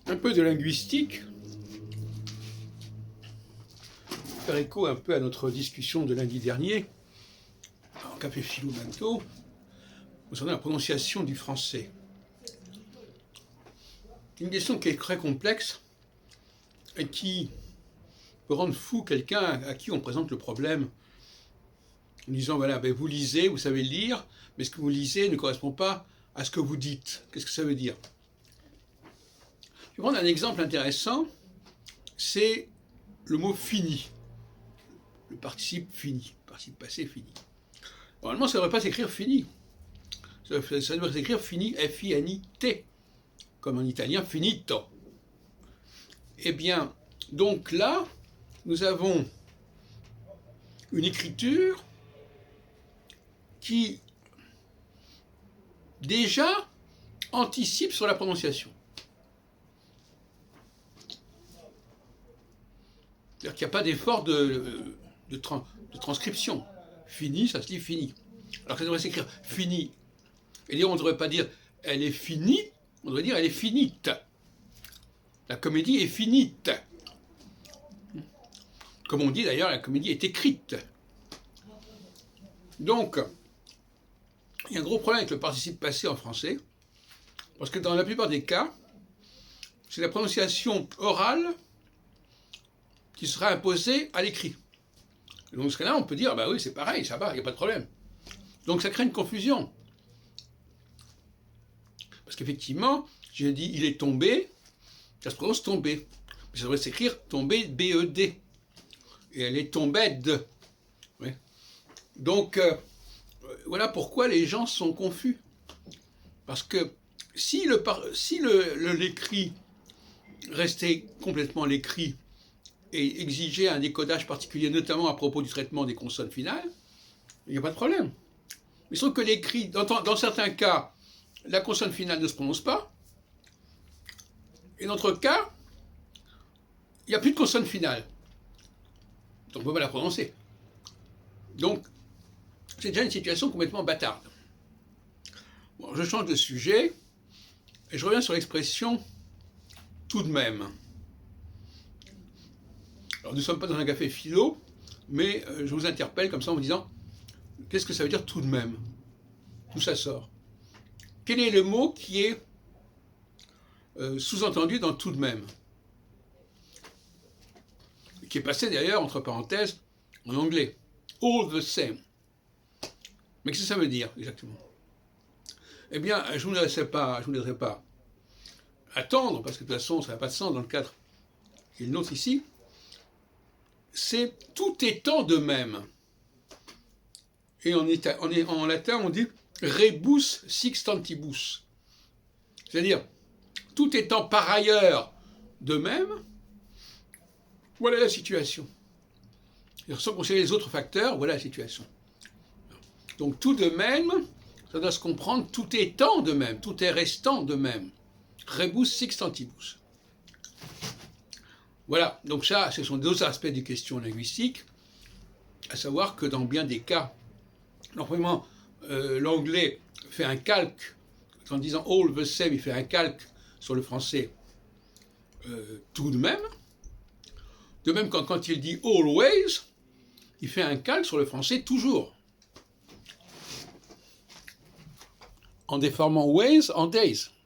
Un peu de linguistique, faire écho un peu à notre discussion de lundi dernier, en Café Philo Bento, concernant la prononciation du français. Une question qui est très complexe et qui peut rendre fou quelqu'un à qui on présente le problème en disant voilà, ben vous lisez, vous savez lire, mais ce que vous lisez ne correspond pas à ce que vous dites. Qu'est-ce que ça veut dire? Je vais prendre un exemple intéressant, c'est le mot fini, le participe fini, le participe passé fini. Normalement, ça ne devrait pas s'écrire fini. Ça devrait s'écrire fini, F-I-N-I-T, comme en italien finito. Eh bien, donc là, nous avons une écriture qui déjà anticipe sur la prononciation. C'est-à-dire qu'il n'y a pas d'effort de transcription. Fini, ça se lit fini. Alors que ça devrait s'écrire fini. Et on ne devrait pas dire elle est finie, on devrait dire elle est finite. La comédie est finite. Comme on dit d'ailleurs, la comédie est écrite. Donc, il y a un gros problème avec le participe passé en français, parce que dans la plupart des cas, c'est la prononciation orale qui sera imposée à l'écrit. Donc, dans ce cas-là, on peut dire, ah bah oui, c'est pareil, ça va, il n'y a pas de problème. Donc, ça crée une confusion. Parce qu'effectivement, j'ai dit, il est tombé, ça se prononce tombé. Mais ça devrait s'écrire tombé, B-E-D. Et elle est tombée. Oui. Donc, voilà pourquoi les gens sont confus. Parce que si l'écrit restait complètement l'écrit et exigeait un décodage particulier, notamment à propos du traitement des consonnes finales, il n'y a pas de problème. Mais sauf que l'écrit, dans certains cas, la consonne finale ne se prononce pas, et dans d'autres cas, il n'y a plus de consonne finale. Donc on ne peut pas la prononcer. Donc, c'est déjà une situation complètement bâtarde. Bon, je change de sujet, et je reviens sur l'expression « tout de même ». Alors, nous ne sommes pas dans un café philo, mais je vous interpelle comme ça en vous disant « qu'est-ce que ça veut dire tout de même ?» D'où ça sort? Quel est le mot qui est sous-entendu dans « tout de même » qui est passé d'ailleurs, entre parenthèses, en anglais. « All the same ». Mais qu'est-ce que ça veut dire exactement? Eh bien, je ne vous laisserai pas attendre, parce que de toute façon, ça n'a pas de sens dans le cadre qui est le nôtre ici. C'est tout étant de même. Et en latin, on dit rebus sixtantibus. C'est-à-dire, tout étant par ailleurs de même, voilà la situation. Sans considérer les autres facteurs, voilà la situation. Donc tout de même, ça doit se comprendre tout étant de même, tout est restant de même. Rebus sixtantibus. Voilà, donc ça, ce sont deux aspects des questions linguistiques, à savoir que dans bien des cas, normalement, l'anglais fait un calque, en disant all the same, il fait un calque sur le français tout de même. De même, quand il dit always, il fait un calque sur le français toujours. En déformant ways en days.